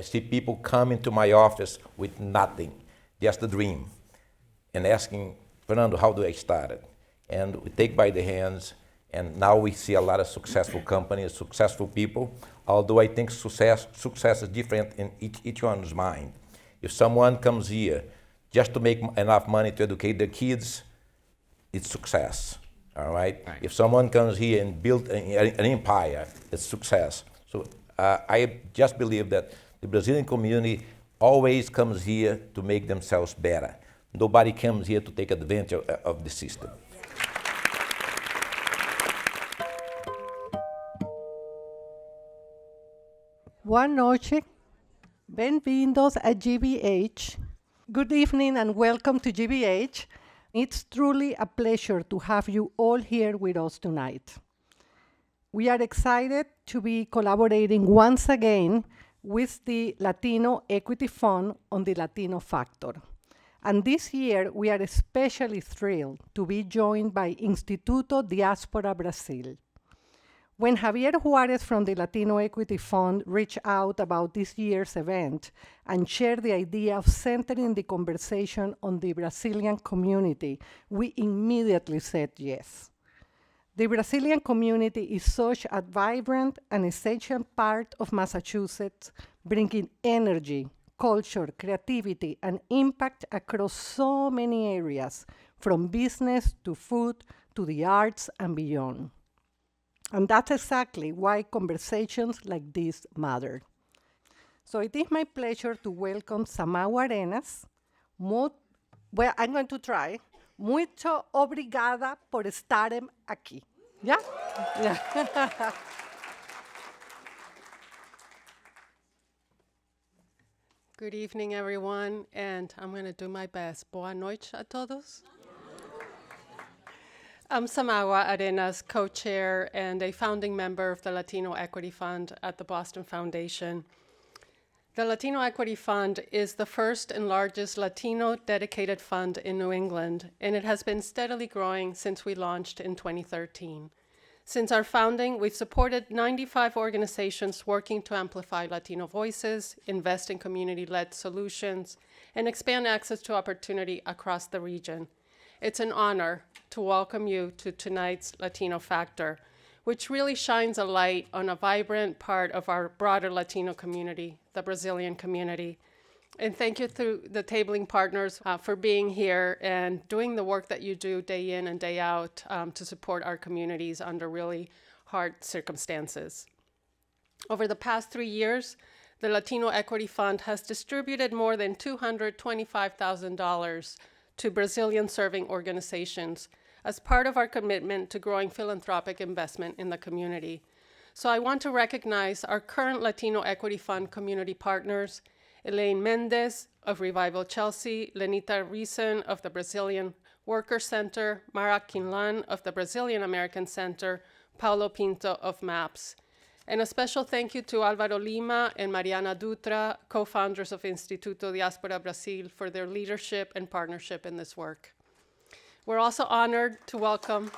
see people come into my office with nothing, just a dream, and asking, Fernando, how do I start it? And we take by the hands, and now we see a lot of successful companies, successful people, although I think success is different in each one's mind. If someone comes here just to make enough money to educate their kids, it's success, all right? If someone comes here and build an empire, it's success. So I just believe that the Brazilian community always comes here to make themselves better. Nobody comes here to take advantage of the system. Boa noite. Bem-vindos a GBH. Good evening and welcome to GBH. It's truly a pleasure to have you all here with us tonight. We are excited to be collaborating once again with the Latino Equity Fund on the Latino Factor. And this year, we are especially thrilled to be joined by Instituto Diaspora Brasil. When Javier Juarez from the Latino Equity Fund reached out about this year's event and shared the idea of centering the conversation on the Brazilian community, we immediately said yes. The Brazilian community is such a vibrant and essential part of Massachusetts, bringing energy, culture, creativity, and impact across so many areas, from business to food to the arts and beyond. And that's exactly why conversations like this matter. So it is my pleasure to welcome Samau Arenas. Well, I'm going to try. Muito obrigada por estarem aqui. Yeah? Yeah. Good evening, everyone, and I'm going to do my best. Boa noite a todos. I'm Samawa Arenas, co-chair and a founding member of the Latino Equity Fund at the Boston Foundation. The Latino Equity Fund is the first and largest Latino dedicated fund in New England, and it has been steadily growing since we launched in 2013. Since our founding, we've supported 95 organizations working to amplify Latino voices, invest in community-led solutions, and expand access to opportunity across the region. It's an honor to welcome you to tonight's Latino Factor, which really shines a light on a vibrant part of our broader Latino community, the Brazilian community. And thank you to the tabling partners for being here and doing the work that you do day in and day out to support our communities under really hard circumstances. Over the past 3 years, the Latino Equity Fund has distributed more than $225,000 to Brazilian-serving organizations as part of our commitment to growing philanthropic investment in the community. So I want to recognize our current Latino Equity Fund community partners, Elaine Mendez of Revival Chelsea, Lenita Reason of the Brazilian Worker Center, Mara Quinlan of the Brazilian American Center, Paulo Pinto of MAPS. And a special thank you to Álvaro Lima and Mariana Dutra, co-founders of Instituto Diaspora Brasil, for their leadership and partnership in this work. We're also honored to welcome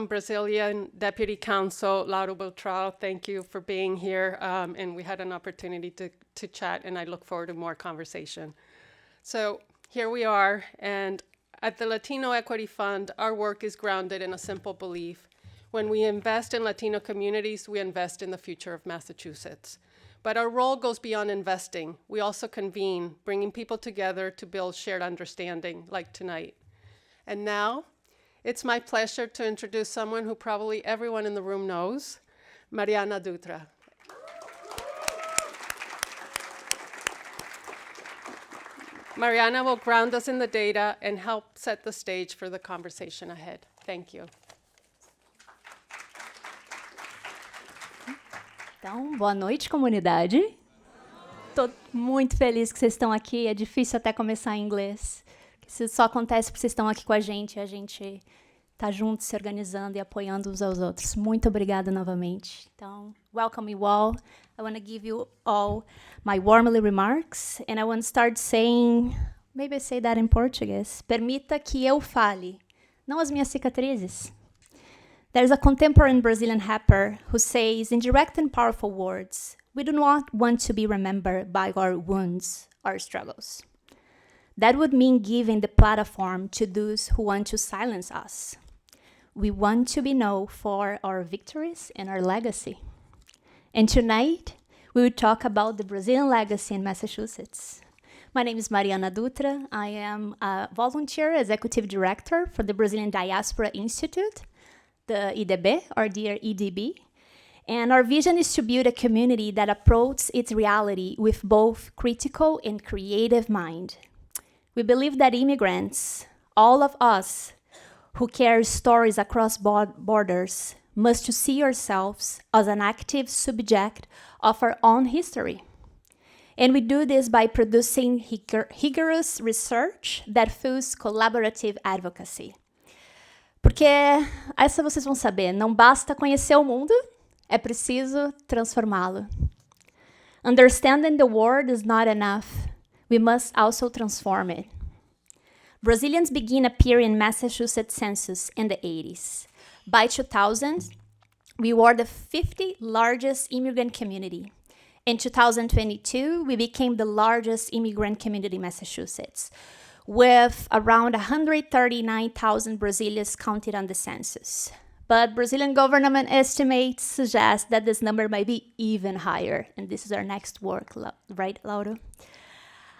Brazilian Deputy Counsel Lauro Beltrão. Thank you for being here, and we had an opportunity to chat, and I look forward to more conversation. So here we are, and at the Latino Equity Fund, our work is grounded in a simple belief. When we invest in Latino communities, we invest in the future of Massachusetts. But our role goes beyond investing. We also convene, bringing people together to build shared understanding, like tonight. And now, it's my pleasure to introduce someone who probably everyone in the room knows, Mariana Dutra. Mariana will ground us in the data and help set the stage for the conversation ahead. Thank you. Então, boa noite, comunidade. Estou muito feliz que vocês estão aqui. É difícil até começar em inglês. Isso só acontece porque vocês estão aqui com a gente. A gente está junto, se organizando e apoiando uns aos outros. Muito obrigada novamente. Então, welcome you all. I want to give you all my warmly remarks, and I want to start saying, maybe I say that in Portuguese, permita que eu fale, não as minhas cicatrizes. There's a contemporary Brazilian rapper who says, in direct and powerful words, we do not want to be remembered by our wounds, our struggles. That would mean giving the platform to those who want to silence us. We want to be known for our victories and our legacy. And tonight, we will talk about the Brazilian legacy in Massachusetts. My name is Mariana Dutra. I am a volunteer executive director for the Brazilian Diaspora Institute, the IDB, or dear EDB. And our vision is to build a community that approaches its reality with both critical and creative mind. We believe that immigrants, all of us who carry stories across borders, must see ourselves as an active subject of our own history. And we do this by producing rigorous research that fuels collaborative advocacy. Porque, essa vocês vão saber, não basta conhecer o mundo, é preciso transformá-lo. Understanding the world is not enough. We must also transform it. Brazilians began appearing in Massachusetts census in the 80s. By 2000, we were the 50th largest immigrant community. In 2022, we became the largest immigrant community in Massachusetts, with around 139,000 Brazilians counted on the census. But Brazilian government estimates suggest that this number might be even higher. And this is our next work, right, Laura?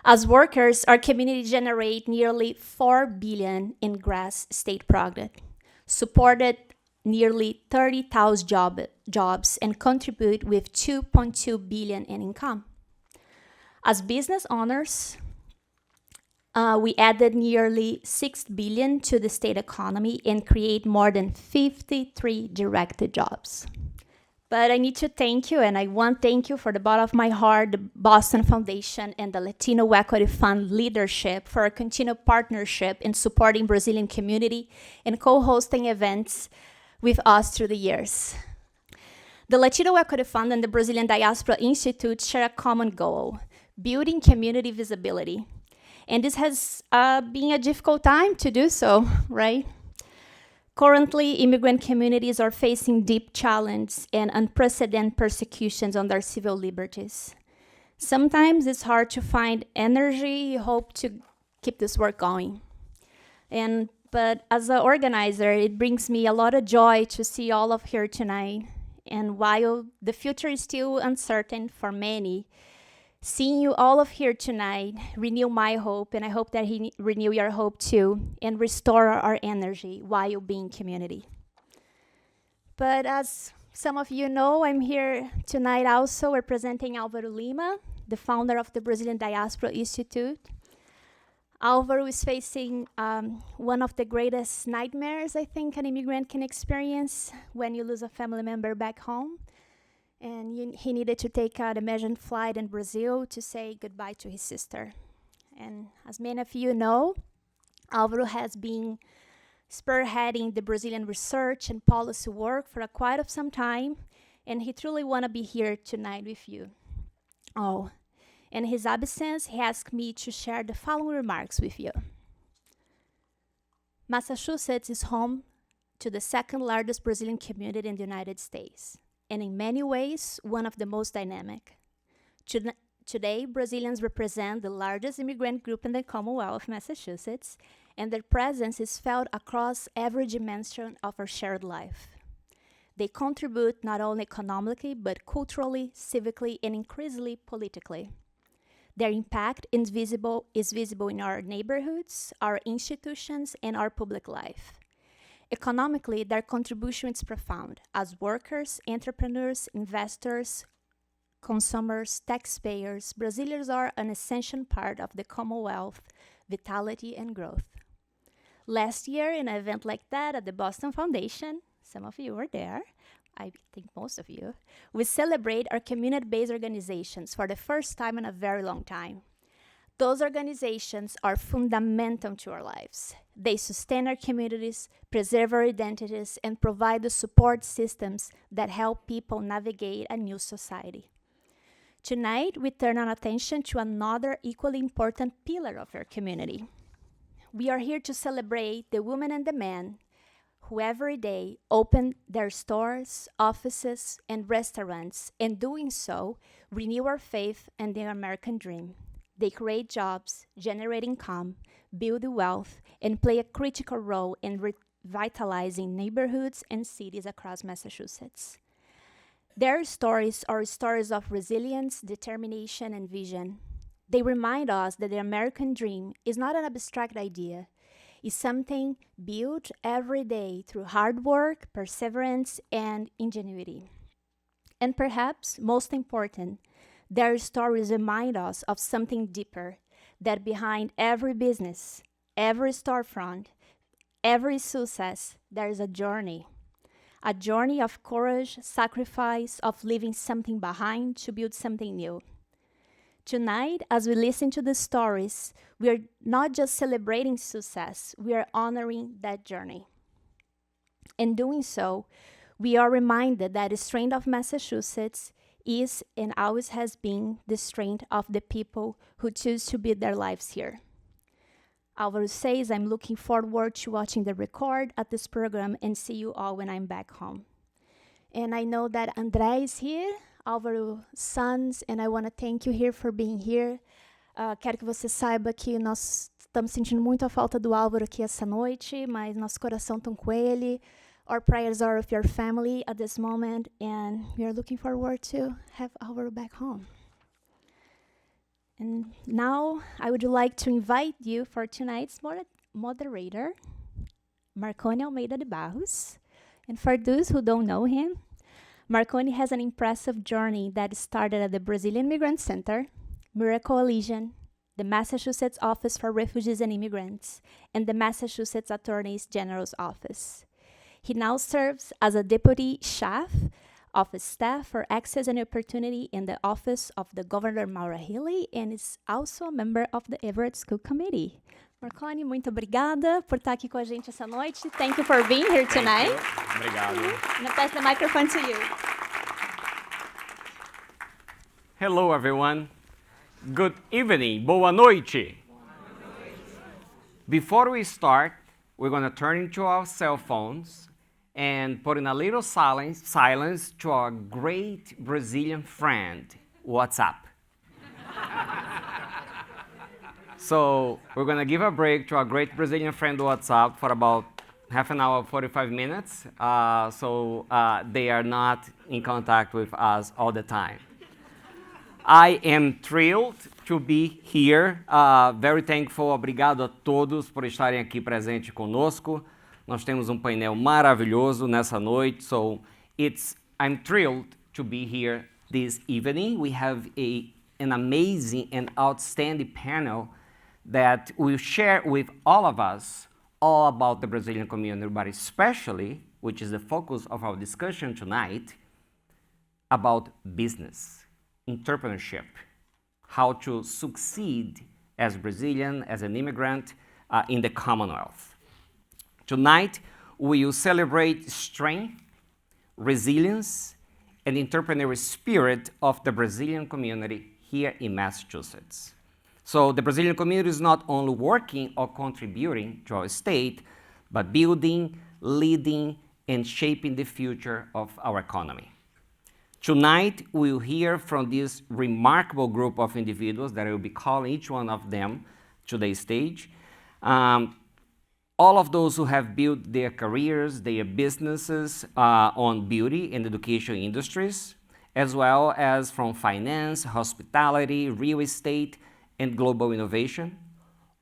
As workers, our community generate nearly $4 billion in gross state product, supported nearly 30,000 jobs, and contribute with $2.2 billion in income. As business owners, we added nearly $6 billion to the state economy and create more than 53 direct jobs. But I need to thank you, and I want to thank you for the bottom of my heart, the Boston Foundation and the Latino Equity Fund leadership for a continued partnership in supporting Brazilian community and co-hosting events with us through the years. The Latino Equity Fund and the Brazilian Diaspora Institute share a common goal, building community visibility. And this has been a difficult time to do so, right? Currently, immigrant communities are facing deep challenge and unprecedented persecutions on their civil liberties. Sometimes it's hard to find energy, hope to keep this work going. But as an organizer, it brings me a lot of joy to see all of here tonight. And while the future is still uncertain for many, seeing you all of here tonight renew my hope, and I hope that he renew your hope too, and restore our energy while being community. But as some of you know, I'm here tonight also representing Álvaro Lima, the founder of the Brazilian Diaspora Institute. Álvaro is facing one of the greatest nightmares I think an immigrant can experience when you lose a family member back home. And he needed to take an emergent flight in Brazil to say goodbye to his sister. And as many of you know, Álvaro has been spearheading the Brazilian research and policy work for quite of some time, and he truly want to be here tonight with you. Oh, in his absence, he asked me to share the following remarks with you. Massachusetts is home to the second largest Brazilian community in the United States, and in many ways, one of the most dynamic. Today, Brazilians represent the largest immigrant group in the Commonwealth, Massachusetts, and their presence is felt across every dimension of our shared life. They contribute not only economically, but culturally, civically, and increasingly politically. Their impact is visible in our neighborhoods, our institutions, and our public life. Economically, their contribution is profound. As workers, entrepreneurs, investors, consumers, taxpayers, Brazilians are an essential part of the Commonwealth, vitality and growth. Last year, in an event like that at the Boston Foundation, some of you were there, I think most of you, we celebrate our community-based organizations for the first time in a very long time. Those organizations are fundamental to our lives. They sustain our communities, preserve our identities, and provide the support systems that help people navigate a new society. Tonight, we turn our attention to another equally important pillar of our community. We are here to celebrate the women and the men who every day open their stores, offices, and restaurants, and doing so, renew our faith in the American dream. They create jobs, generate income, build wealth, and play a critical role in revitalizing neighborhoods and cities across Massachusetts. Their stories are stories of resilience, determination, and vision. They remind us that the American dream is not an abstract idea. It's something built every day through hard work, perseverance, and ingenuity. And perhaps most important, their stories remind us of something deeper, that behind every business, every storefront, every success, there is a journey of courage, sacrifice, of leaving something behind to build something new. Tonight, as we listen to the stories, we are not just celebrating success, we are honoring that journey. In doing so, we are reminded that the strength of Massachusetts is and always has been the strength of the people who choose to build their lives here. Alvaro says, I'm looking forward to watching the record at this program and see you all when I'm back home. And I know that André is here, Álvaro's sons, and I want to thank you here for being here. Quero que você saiba que nós estamos sentindo muito a falta do Álvaro aqui essa noite, mas nosso coração está com ele. Our prayers are with your family at this moment, and we are looking forward to have Álvaro back home. And now I would like to invite you for tonight's moderator, Marconi Almeida de Barros. And for those who don't know him, Marconi has an impressive journey that started at the Brazilian Immigrant Center, Miracle Elysian, the Massachusetts Office for Refugees and Immigrants, and the Massachusetts Attorney General's Office. He now serves as a deputy chief of staff for access and opportunity in the office of the Governor Maura Healey and is also a member of the Everett School Committee. Marconi, muito obrigada por estar aqui com a gente essa noite. Thank you for being here tonight. Obrigado. I'm going to pass the microphone to you. Hello, everyone. Good evening. Boa noite. Before we start, we're going to turn into our cell phones and put in a little silence to our great Brazilian friend, WhatsApp. So we're going to give a break to our great Brazilian friend WhatsApp for about half an hour, 45 minutes, so they are not in contact with us all the time. I am thrilled to be here, very thankful, obrigado a todos por estarem aqui presente conosco. Nós temos painel maravilhoso nessa noite, so I'm thrilled to be here this evening. We have an amazing and outstanding panel that will share with all of us all about the Brazilian community, but especially, which is the focus of our discussion tonight, about business, entrepreneurship, how to succeed as Brazilian, as an immigrant in the Commonwealth. Tonight, we will celebrate strength, resilience, and entrepreneurial spirit of the Brazilian community here in Massachusetts. So the Brazilian community is not only working or contributing to our state, but building, leading, and shaping the future of our economy. Tonight, we'll hear from this remarkable group of individuals that I will be calling each one of them to the stage. All of those who have built their careers, their businesses on beauty and education industries, as well as from finance, hospitality, real estate, and global innovation,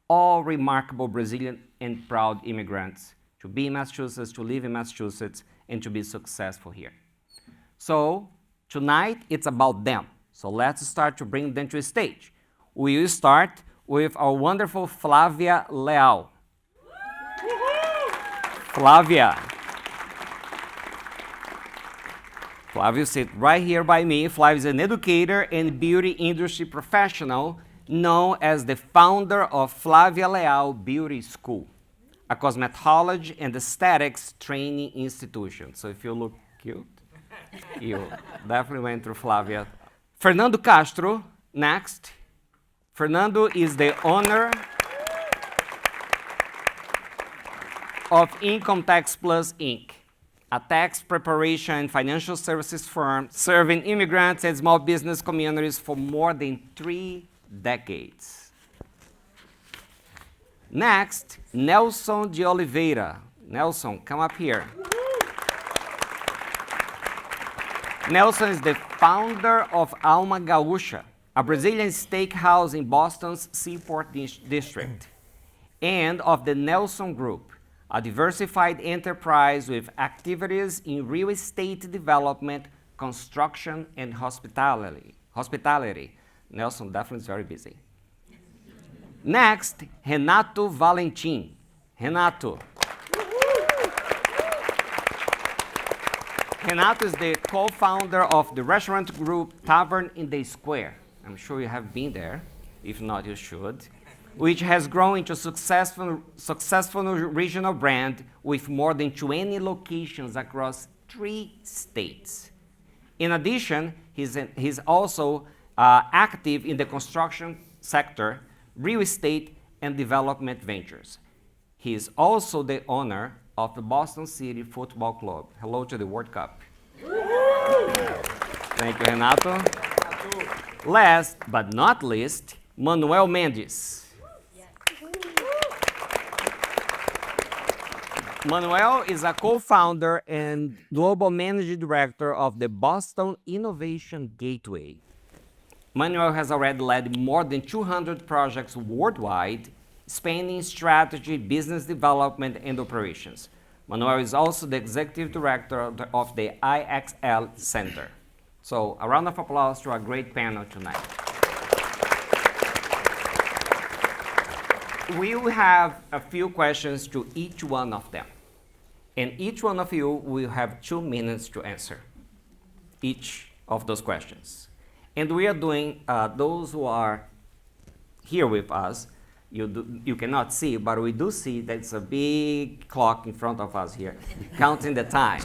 all remarkable Brazilian and proud immigrants to be in Massachusetts, to live in Massachusetts, and to be successful here. So tonight, it's about them. So let's start to bring them to the stage. We will start with our wonderful Flavia Leal. Flavia. Flavia sit right here by me. Flavia is an educator and beauty industry professional known as the founder of Flavia Leal Beauty School, a cosmetology and aesthetics training institution. So if you look cute, you definitely went through Flavia. Fernando Castro, next. Fernando is the owner of Income Tax Plus, Inc., a tax preparation and financial services firm serving immigrants and small business communities for more than 3 decades. Next, Nelson de Oliveira. Nelson, come up here. Nelson is the founder of Alma Gaúcha, a Brazilian steakhouse in Boston's Seaport District, and of the Nelson Group, a diversified enterprise with activities in real estate development, construction, and hospitality. Nelson definitely is very busy. Next, Renato Valentim. Renato. Renato is the co-founder of the restaurant group Tavern in the Square. I'm sure you have been there. If not, you should. Which has grown into a successful regional brand with more than 20 locations across 3 states. In addition, he's also active in the construction sector, real estate, and development ventures. He is also the owner of the Boston City Football Club. Hello to the World Cup. Thank you, Renato. Last but not least, Manuel Mendes. Manuel is a co-founder and global managing director of the Boston Innovation Gateway. Manuel has already led more than 200 projects worldwide, spanning strategy, business development, and operations. Manuel is also the executive director of the IXL Center. So a round of applause to our great panel tonight. We will have a few questions to each one of them. And each one of you will have 2 minutes to answer each of those questions. And we are doing, those who are here with us, you cannot see, but we do see that it's a big clock in front of us here, counting the time.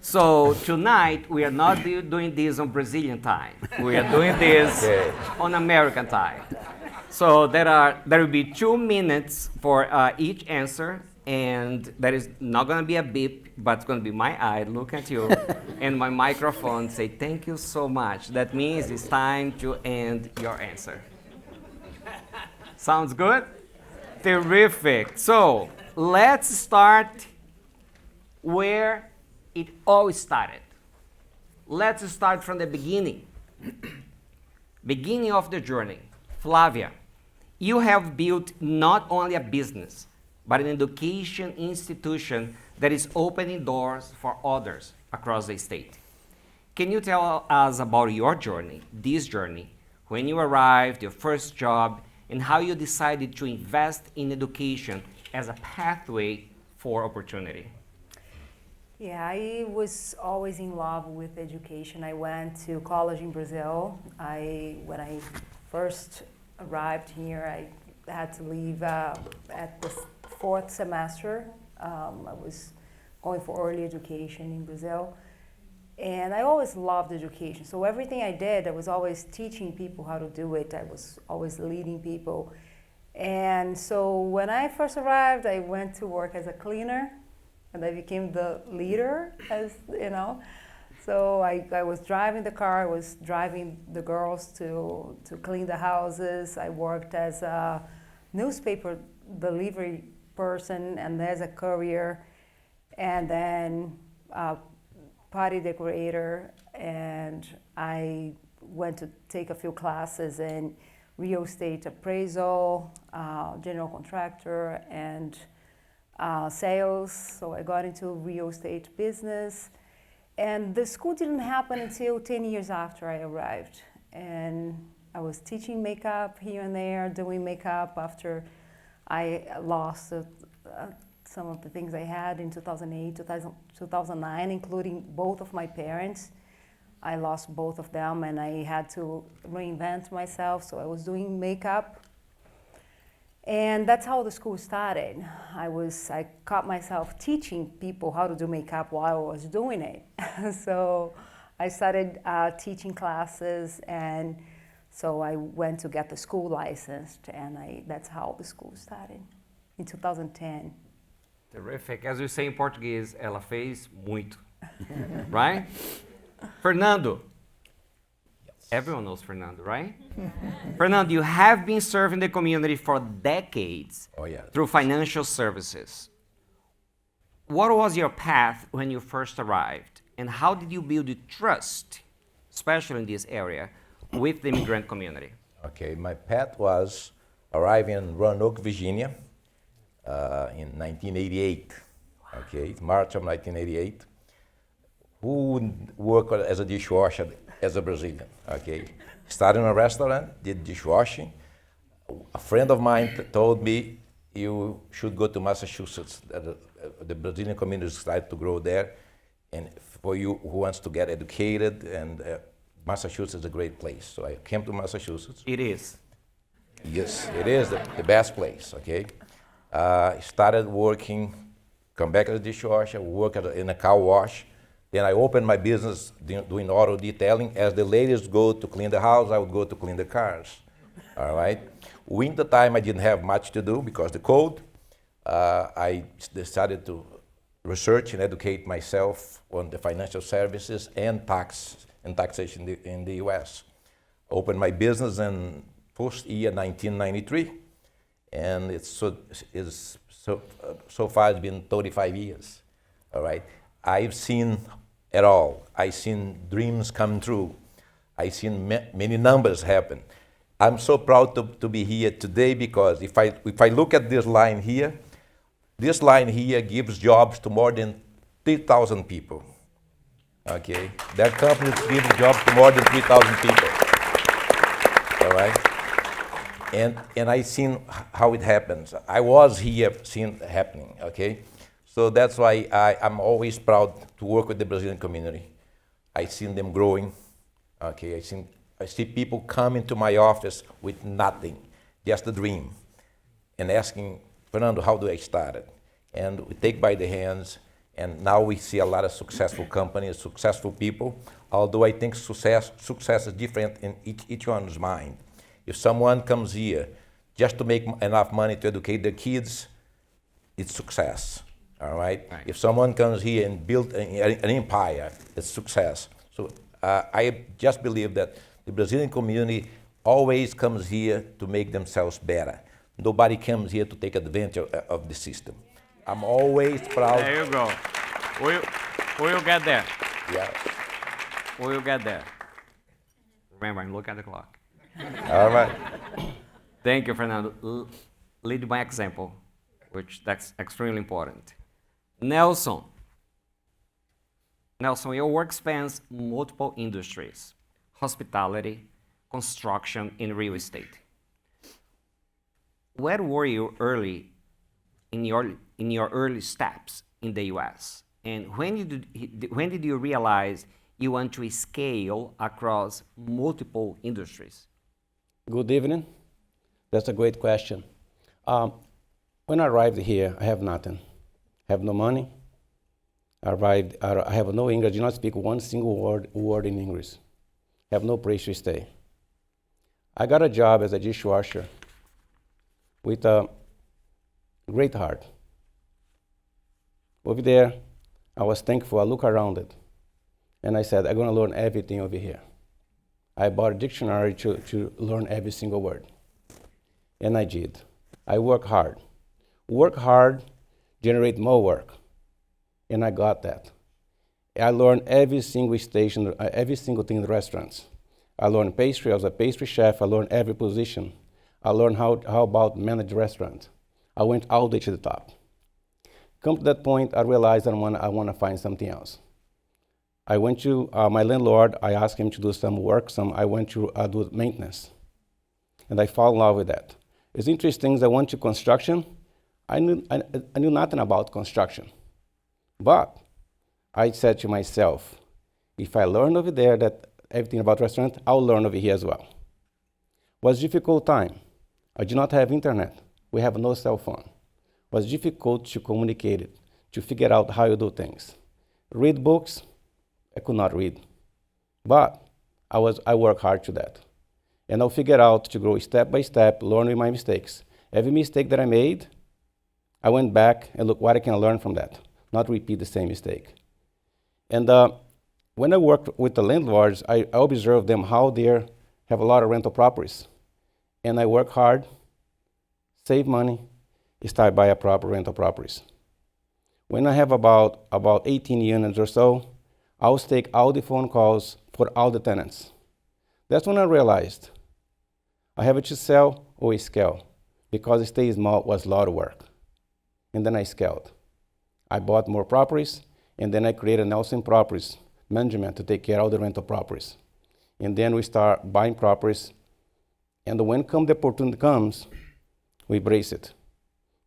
So tonight, we are not doing this on Brazilian time. We are doing this on American time. So there will be 2 minutes for each answer, and there is not going to be a beep, but it's going to be my eye, look at you, and my microphone say, thank you so much. That means it's time to end your answer. Sounds good? Terrific. So let's start where it all started. Let's start from the beginning. Beginning of the journey. Flavia, you have built not only a business, but an education institution that is opening doors for others across the state. Can you tell us about your journey, this journey, when you arrived, your first job, and how you decided to invest in education as a pathway for opportunity? Yeah, I was always in love with education. I went to college in Brazil. When I first arrived here, I had to leave at the 4th semester. I was going for early education in Brazil. And I always loved education. So everything I did, I was always teaching people how to do it. I was always leading people. And so when I first arrived, I went to work as a cleaner, and I became the leader, as you know. So I was driving the car, I was driving the girls to clean the houses. I worked as a newspaper delivery person and as a courier, and then party decorator, and I went to take a few classes in real estate appraisal, general contractor, and sales. So I got into real estate business. And the school didn't happen until 10 years after I arrived. And I was teaching makeup here and there, doing makeup after I lost some of the things I had in 2008, 2009, including both of my parents. I lost both of them, and I had to reinvent myself, so I was doing makeup. And that's how the school started. I caught myself teaching people how to do makeup while I was doing it. So I started teaching classes, and so I went to get the school licensed, and that's how the school started in 2010. Terrific. As we say in Portuguese, ela fez muito. Right? Fernando. Everyone knows Fernando, right? Fernando, you have been serving the community for decades through financial services. What was your path when you first arrived? And how did you build the trust, especially in this area, with the immigrant community? Okay, my path was arriving in Roanoke, Virginia in 1988. Okay, March of 1988. Who would work as a dishwasher as a Brazilian? Okay, started in a restaurant, did dishwashing. A friend of mine told me you should go to Massachusetts. The Brazilian community started to grow there, and for you who wants to get educated, and Massachusetts is a great place. So I came to Massachusetts. It is. Yes, it is the best place, okay? Started working, come back as a dishwasher, work in a car wash. Then I opened my business doing auto detailing. As the ladies go to clean the house, I would go to clean the cars, all right? Winter time, I didn't have much to do because the cold. I decided to research and educate myself on the financial services and taxation in the U.S. Opened my business in post year 1993, and so far it's been 35 years. All right, I've seen it all. I've seen dreams come true. I've seen many numbers happen. I'm so proud to be here today because if I look at this line here gives jobs to more than 3,000 people. Okay, that company gives jobs to more than 3,000 people. All right, and I seen how it happens. I was here seeing it happening. Okay, so that's why I'm always proud to work with the Brazilian community. I seen them growing. Okay, I see people come into my office with nothing, just a dream, and asking, Fernando, how do I start it? And we take by the hands, and now we see a lot of successful companies, successful people, although I think success is different in each one's mind. If someone comes here just to make enough money to educate their kids, it's success, all right? If someone comes here and build an empire, it's success. So I just believe that the Brazilian community always comes here to make themselves better. Nobody comes here to take advantage of the system. I'm always proud. There you go. We'll get there. Yeah. We'll get there. Remember, I'm looking at the clock. All right. Thank you, Fernando. Lead by example, which that's extremely important. Nelson. Nelson, your work spans multiple industries: hospitality, construction, and real estate. Where were you early in your early steps in the U.S.? And when did you realize you want to scale across multiple industries? Good evening. That's a great question. When I arrived here, I have nothing. I have no money. I have no English. I do not speak one single word in English. I have no place to stay. I got a job as a dishwasher with a great heart. Over there, I was thankful. I look around it, and I said, I'm going to learn everything over here. I bought a dictionary to learn every single word, and I did. I work hard. Work hard, generate more work, and I got that. I learned every single station, every single thing in the restaurants. I learned pastry. I was a pastry chef. I learned every position. I learned how about manage restaurant. I went all the way to the top. Come to that point, I realized I want to find something else. I went to my landlord. I asked him to do some work. I went to do maintenance, and I fell in love with that. It's interesting. I went to construction. I knew nothing about construction, but I said to myself, if I learn over there that everything about restaurant, I'll learn over here as well. It was a difficult time. I did not have internet. We have no cell phone. It was difficult to communicate it, to figure out how you do things. Read books, I could not read. But I work hard to that. And I'll figure out to grow step by step, learn with my mistakes. Every mistake that I made, I went back and look what I can learn from that, not repeat the same mistake. And when I worked with the landlords, I observed them how they have a lot of rental properties. And I work hard, save money, start buy a proper rental properties. When I have about 18 units or so, I will take all the phone calls for all the tenants. That's when I realized I have to sell or scale, because stay small was a lot of work. And then I scaled. I bought more properties, and then I created Nelson Properties Management to take care of all the rental properties. And then we start buying properties, and when the opportunity comes, we brace it.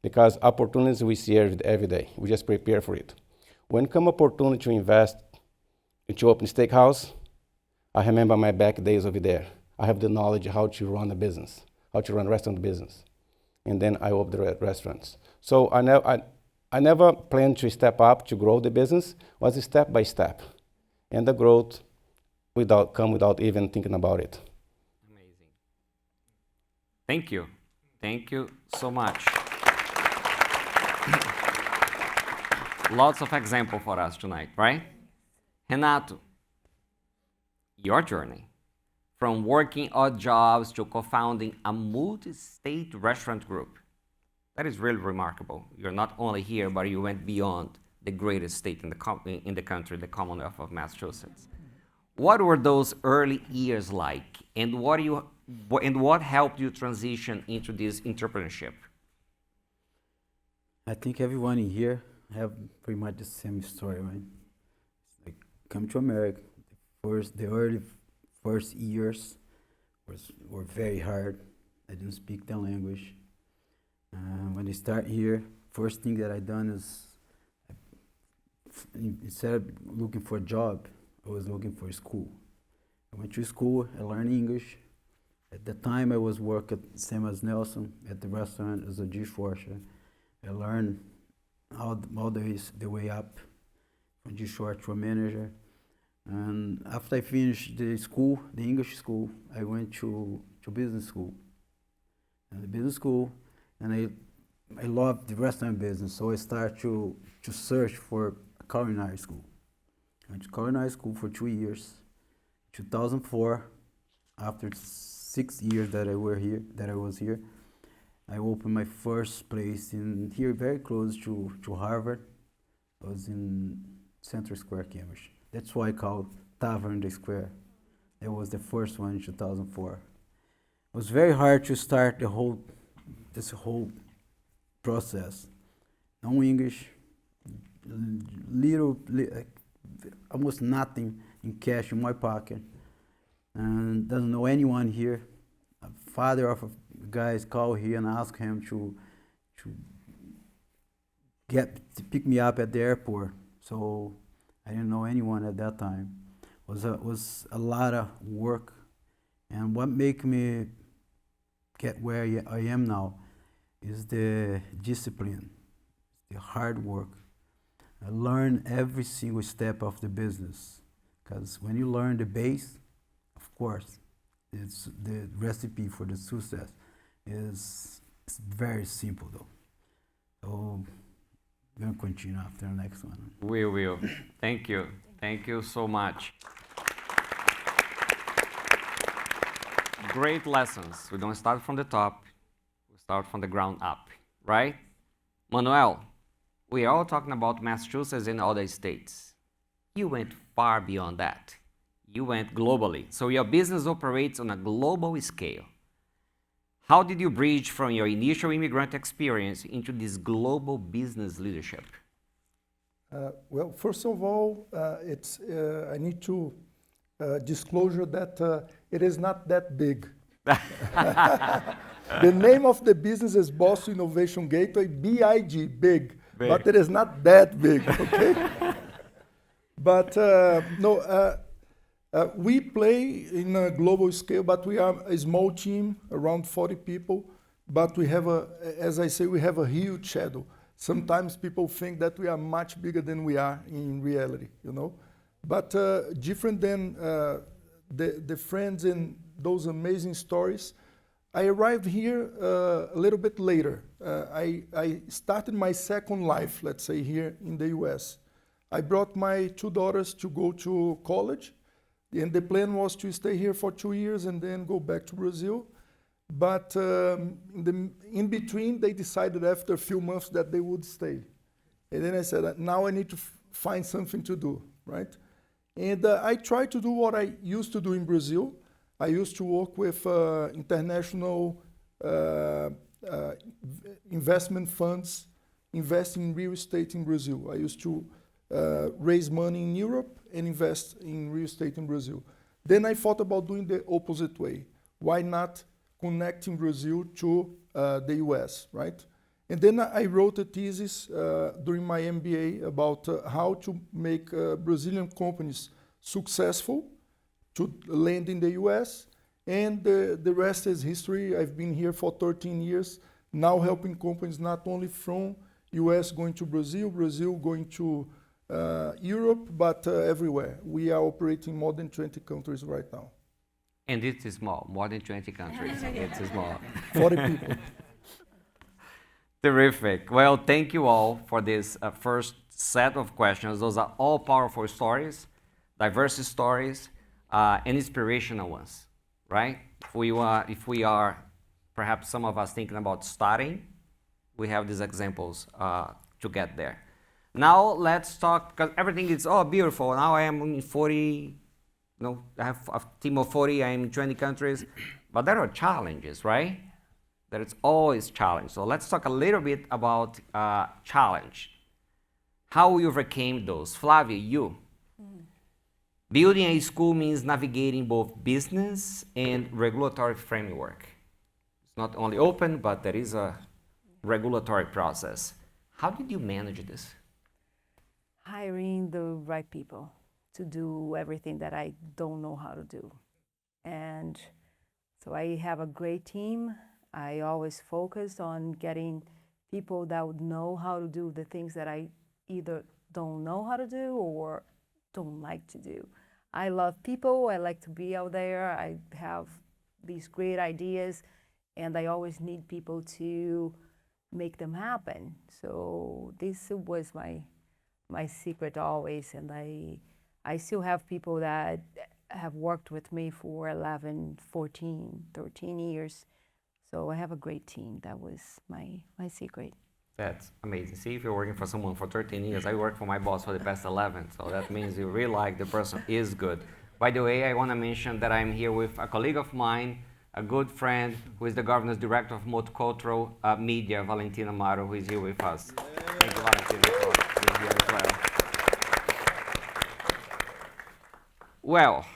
Because opportunities we see every day, we just prepare for it. When come opportunity to invest, to open steakhouse, I remember my back days over there. I have the knowledge how to run a business, how to run a restaurant business. And then I opened the restaurants. So I never planned to step up to grow the business, it was step by step. And the growth come without even thinking about it. Amazing. Thank you. Thank you so much. Lots of example for us tonight, right? Renato, your journey from working odd jobs to co-founding a multi-state restaurant group. That is really remarkable. You're not only here, but you went beyond the greatest state in the country, the Commonwealth of Massachusetts. What were those early years like, and what helped you transition into this entrepreneurship? I think everyone in here have pretty much the same story, right? Like, come to America, the early first years were very hard. I didn't speak the language. When I start here, first thing that I done is, instead of looking for a job, I was looking for school. I went to school, I learned English. At the time I was working same as Nelson at the restaurant as a dishwasher. I learned all the way up from dishwasher to a manager. And after I finished the school, the English school, I went to business school. And the business school, and I loved the restaurant business, so I started to search for a culinary school. I went to culinary school for 2 years. 2004, after 6 years that I was here, I opened my first place in here, very close to Harvard. I was in Central Square, Cambridge. That's why I called Tavern the Square. That was the first one in 2004. It was very hard to start this whole process. No English, almost nothing in cash in my pocket, and doesn't know anyone here. A father of a guys called here and asked him to pick me up at the airport. So I didn't know anyone at that time. It was a lot of work, and what made me get where I am now is the discipline, the hard work. I learned every single step of the business, because when you learn the base, of course, it's the recipe for the success it's very simple though. So we're gonna continue after the next one. We will. Thank you. Thank you so much. Great lessons. We don't start from the top. We start from the ground up, right? Manuel, we are all talking about Massachusetts and other states. You went far beyond that. You went globally. So your business operates on a global scale. How did you bridge from your initial immigrant experience into this global business leadership? Well, first of all, I need to disclosure that it is not that big. The name of the business is Boston Innovation Gateway, BIG, big, but it is not that big, okay? But we play in a global scale, but we are a small team, around 40 people, but we have as I say, we have a huge shadow. Sometimes people think that we are much bigger than we are in reality, you know? But different than the friends and those amazing stories, I arrived here a little bit later. I started my second life, let's say, here in the US. I brought my two daughters to go to college, and the plan was to stay here for 2 years and then go back to Brazil. But in between, they decided after a few months that they would stay. And then I said, now I need to find something to do, right? And I tried to do what I used to do in Brazil. I used to work with international investment funds investing in real estate in Brazil. I used to raise money in Europe and invest in real estate in Brazil. Then I thought about doing the opposite way. Why not connecting Brazil to the US, right? And then I wrote a thesis during my MBA about how to make Brazilian companies successful to land in the US. And the rest is history. I've been here for 13 years, now helping companies not only from US going to Brazil, Brazil going to Europe, but everywhere. We are operating more than 20 countries right now. And it is small, more than 20 countries. It's small. 40 people. Terrific. Well, thank you all for this first set of questions. Those are all powerful stories, diverse stories, and inspirational ones, right? If we are, perhaps some of us thinking about starting, we have these examples to get there. Now let's talk, because everything is, oh, beautiful. Now I am in 40, I have a team of 40, I am in 20 countries, but there are challenges, right? There is always challenge. So let's talk a little bit about challenge. How you overcame those. Flavia, you. Building a school means navigating both business and regulatory framework. It's not only open, but there is a regulatory process. How did you manage this? Hiring the right people to do everything that I don't know how to do. And so I have a great team. I always focus on getting people that would know how to do the things that I either don't know how to do or don't like to do. I love people. I like to be out there. I have these great ideas, and I always need people to make them happen. So this was my secret always, and I still have people that have worked with me for 11, 14, 13 years. So I have a great team. That was my secret. That's amazing. See, if you're working for someone for 13 years, I worked for my boss for the past 11. So that means you really like the person is good. By the way, I want to mention that I'm here with a colleague of mine, a good friend, who is the Governor's Director of Multicultural Media, Valentina Amaro, who is here with us. Thank you, Valentina, for being here as well. Well,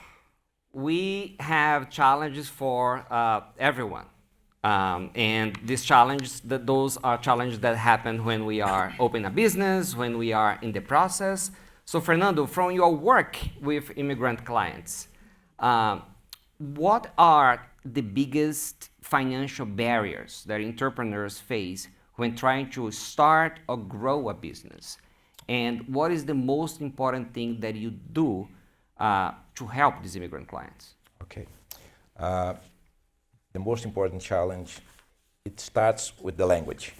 we have challenges for everyone. And these challenges, those are challenges that happen when we are opening a business, when we are in the process. So Fernando, from your work with immigrant clients, what are the biggest financial barriers that entrepreneurs face when trying to start or grow a business? And what is the most important thing that you do to help these immigrant clients? Okay. The most important challenge, it starts with the language.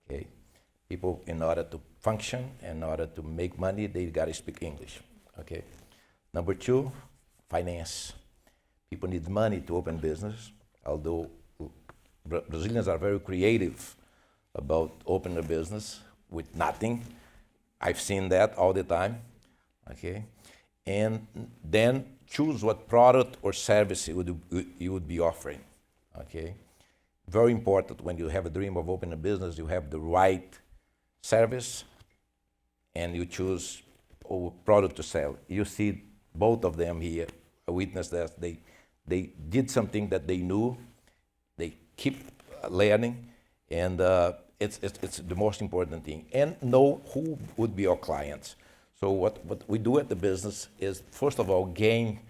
Okay, people, in order to function, in order to make money, they got to speak English. Okay. Number two, finance. People need money to open business. Although Brazilians are very creative about opening a business with nothing. I've seen that all the time. Okay, and then choose what product or service you would be offering, okay? Very important when you have a dream of opening a business, you have the right service and you choose a product to sell. You see both of them here, a witness that they did something that they knew, they keep learning, and it's the most important thing. And know who would be your clients. So what we do at the business is, first of all, gain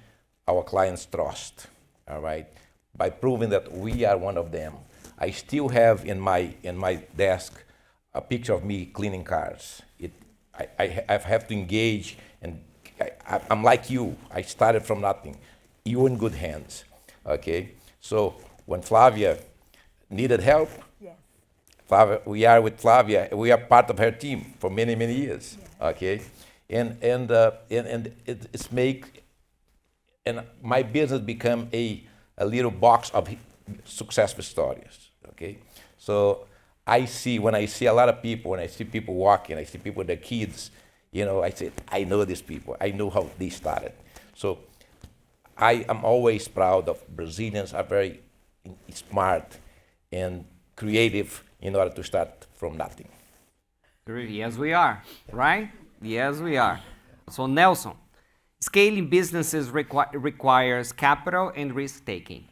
our clients' trust, all right, by proving that we are one of them. I still have in my desk a picture of me cleaning cars. I have to engage, and I'm like you. I started from nothing. You're in good hands, okay? So when Flavia needed help, Yes. Flavia, we are with Flavia. We are part of her team for many, many years. Okay, and it's make and my business become a little box of successful stories. Okay, so I see when I see a lot of people, when I see people walking, I see people with their kids. You know, I say I know these people. I know how they started. So I am always proud of Brazilians are very smart and creative in order to start from nothing. Yes, we are, right? Yes, we are. So, Nelson, scaling businesses requires capital and risk taking.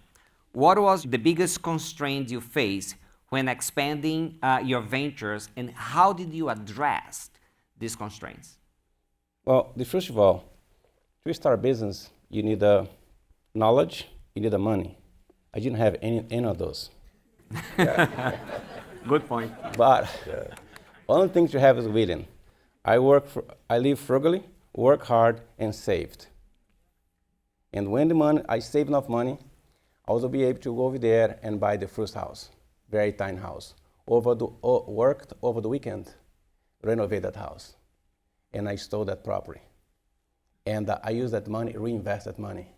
What was the biggest constraint you faced when expanding your ventures, and how did you address these constraints? Well, first of all, to start a business, you need knowledge, you need the money. I didn't have any of those. Good point. But only thing to have is willing. I live frugally, work hard, and saved. And when I save enough money, I will be able to go over there and buy the first house, very tiny house. Worked over the weekend, renovate that house, and I stole that property. And I use that money, reinvest that money,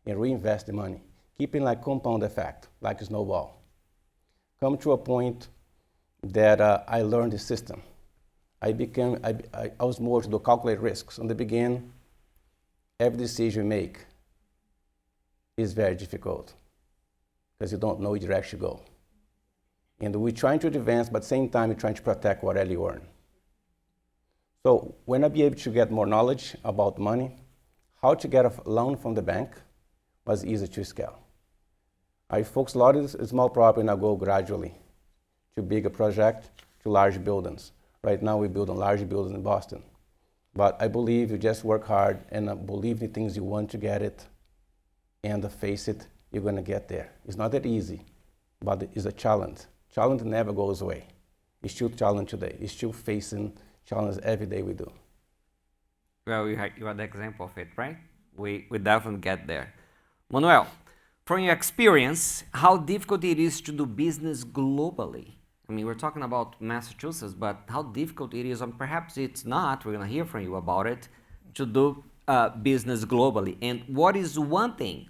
and reinvest the money, keeping like compound effect, like a snowball. Come to a point that I learned the system. I was more to calculate risks. In the beginning, every decision you make is very difficult because you don't know which direction you go. And we're trying to advance, but at the same time, we're trying to protect whatever you earn. So when I be able to get more knowledge about money, how to get a loan from the bank was easy to scale. I focus a lot on small property and I go gradually to bigger project, to large buildings. Right now we build a large building in Boston. But I believe you just work hard and believe in things you want to get it and face it, you're gonna get there. It's not that easy, but it's a challenge. Challenge never goes away. It's still challenge today. It's still facing challenge every day we do. Well, you are the example of it, right? We definitely get there. Manuel, from your experience, how difficult it is to do business globally? I mean, we're talking about Massachusetts, but how difficult it is, and perhaps it's not, we're gonna hear from you about it, to do business globally. And what is one thing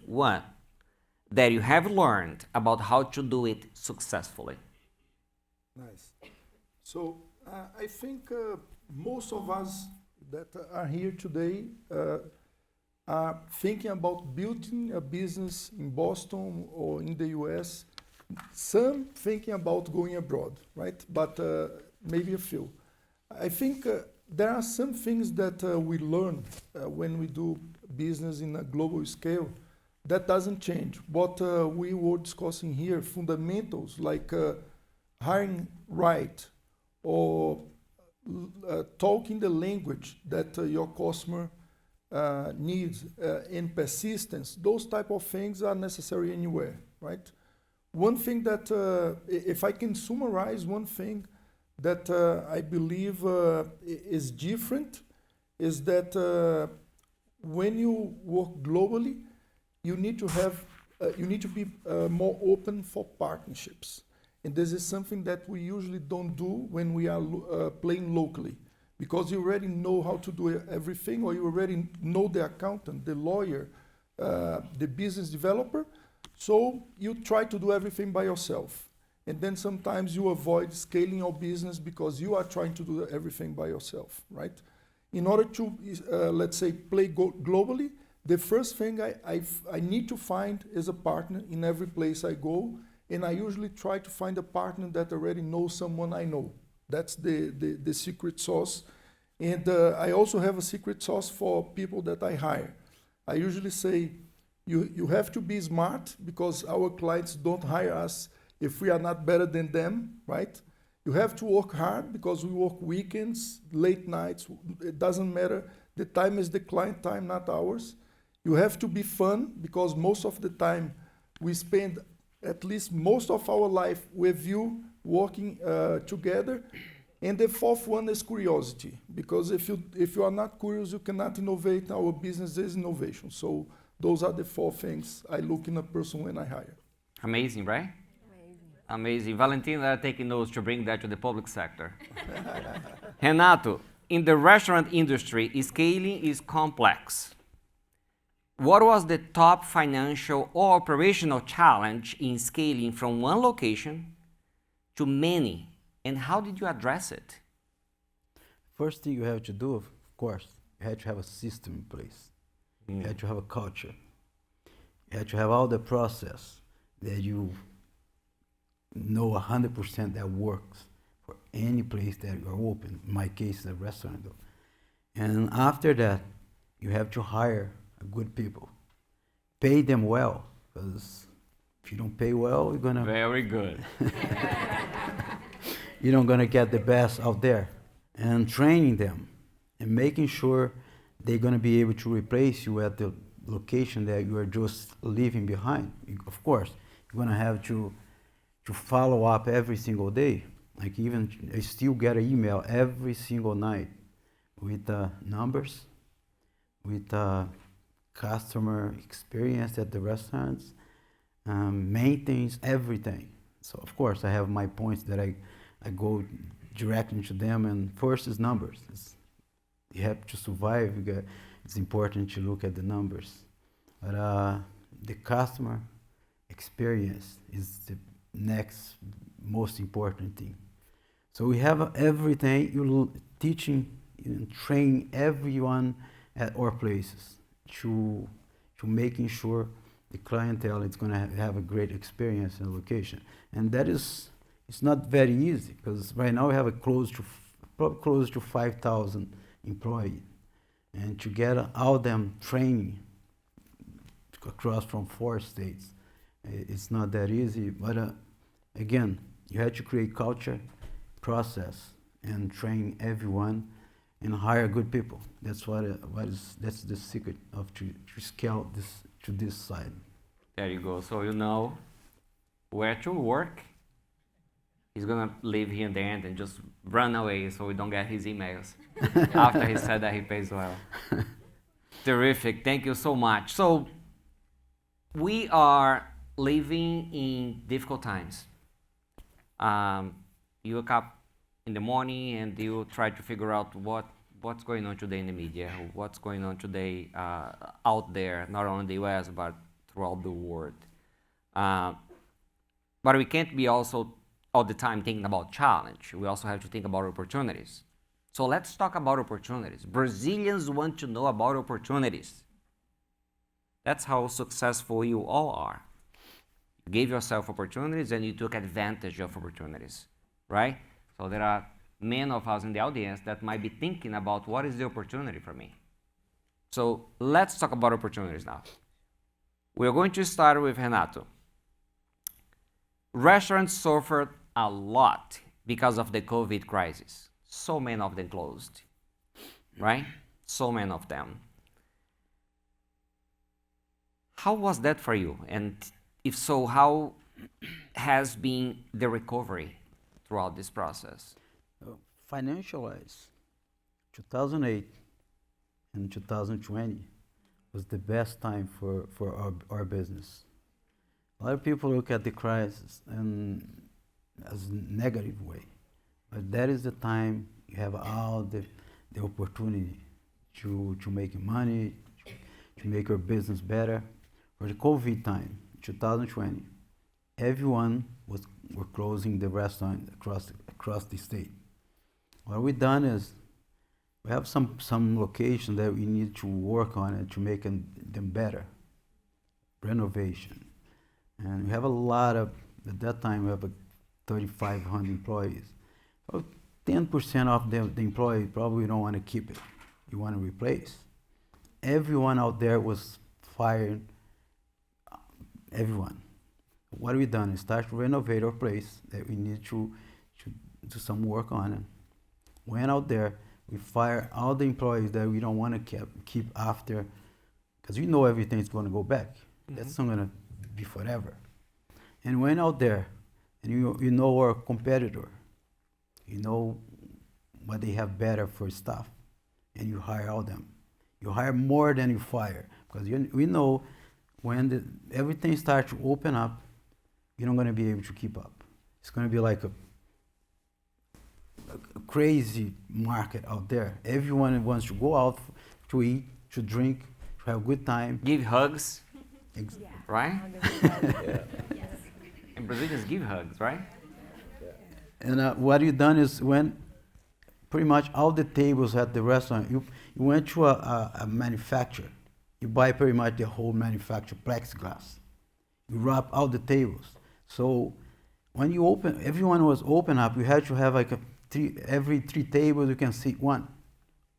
that you have learned about how to do it successfully? Nice. So I think most of us that are here today are thinking about building a business in Boston or in the US. Some thinking about going abroad, right? But maybe a few. I think there are some things that we learn when we do business in a global scale that doesn't change. What we were discussing here, fundamentals like hiring right or talking the language that your customer needs and persistence, those type of things are necessary anywhere, right? One thing that, if I can summarize one thing that I believe is different is that when you work globally, you need to have, you need to be more open for partnerships. And this is something that we usually don't do when we are playing locally, because you already know how to do everything, or you already know the accountant, the lawyer, the business developer. So you try to do everything by yourself. And then sometimes you avoid scaling your business because you are trying to do everything by yourself, right? In order to, let's say, play globally, the first thing I need to find is a partner in every place I go. And I usually try to find a partner that already knows someone I know. That's the secret sauce. And I also have a secret sauce for people that I hire. I usually say, you have to be smart because our clients don't hire us if we are not better than them, right? You have to work hard because we work weekends, late nights, it doesn't matter. The time is the client time, not ours. You have to be fun because most of the time we spend at least most of our life with you working together. And the fourth one is curiosity, because if you are not curious, you cannot innovate. Our business is innovation. So those are the four things I look in a person when I hire. Amazing, right? Amazing. Valentina are taking notes to bring that to the public sector. Renato, in the restaurant industry, scaling is complex. What was the top financial or operational challenge in scaling from one location to many, and how did you address it? First thing you have to do, of course, you have to have a system in place. You have to have a culture. You have to have all the process that you know 100% that works for any place that you are open. In my case, a restaurant. And after that, you have to hire good people. Pay them well, because if you don't pay well, you're gonna Very good. you're not gonna get the best out there. And training them and making sure they're gonna be able to replace you at the location that you are just leaving behind. Of course, you're gonna have to follow up every single day. Like even I still get an email every single night with numbers, with customer experience at the restaurants, maintenance, everything. So of course I have my points that I go directly to them, and first is numbers. You have to survive. It's important to look at the numbers. But the customer experience is the next most important thing. So we have everything. You're teaching and training everyone at our places to making sure the clientele is going to have a great experience in the location. And that is, it's not very easy, because right now we have probably close to 5,000 employees. And to get all them training across from 4 states, it's not that easy. But again, you have to create culture, process, and train everyone, and hire good people. That's that's the secret of to scale this to this side. There you go. So you know where to work. He's gonna leave here in the end and just run away so we don't get his emails after he said that he pays well. Terrific. Thank you so much. So we are living in difficult times. You wake up in the morning and you try to figure out what's going on today in the media, what's going on today out there, not only in the US, but throughout the world. But we can't be also all the time thinking about challenge. We also have to think about opportunities. So let's talk about opportunities. Brazilians want to know about opportunities. That's how successful you all are. You gave yourself opportunities and you took advantage of opportunities, right? So there are many of us in the audience that might be thinking about what is the opportunity for me. So let's talk about opportunities now. We're going to start with Renato. Restaurants suffered a lot because of the COVID crisis. So many of them closed, right? So many of them. How was that for you? And if so, how has been the recovery throughout this process? Financial-wise, 2008 and 2020 was the best time for our business. A lot of people look at the crisis and as a negative way, but that is the time you have all the opportunity to make money, to make your business better. For the COVID time, 2020, everyone were closing the restaurant across the state. What we've done is we have some locations that we need to work on it to make them better, renovation. And we have a lot of, at that time we have 3,500 employees. So 10% of the employees probably don't want to keep it. You want to replace. Everyone out there was fired, everyone. What we done is start to renovate our place that we need to do some work on it. Went out there, we fired all the employees that we don't want to keep after, because we know everything's going to go back. Mm-hmm. That's not going to be forever. And went out there, and you know our competitor. You know what they have better for staff, and you hire all them. You hire more than you fire, because we know when everything starts to open up, you're not going to be able to keep up. It's going to be like a crazy market out there. Everyone wants to go out to eat, to drink, to have a good time. Give hugs, Yeah. right? 100%. And Brazilians give hugs, right? And what you done is when pretty much all the tables at the restaurant, you went to a manufacturer. You buy pretty much the whole manufacturer, plexiglass. You wrap all the tables. So when you open, everyone was open up. You had to have like every 3 tables you can sit one.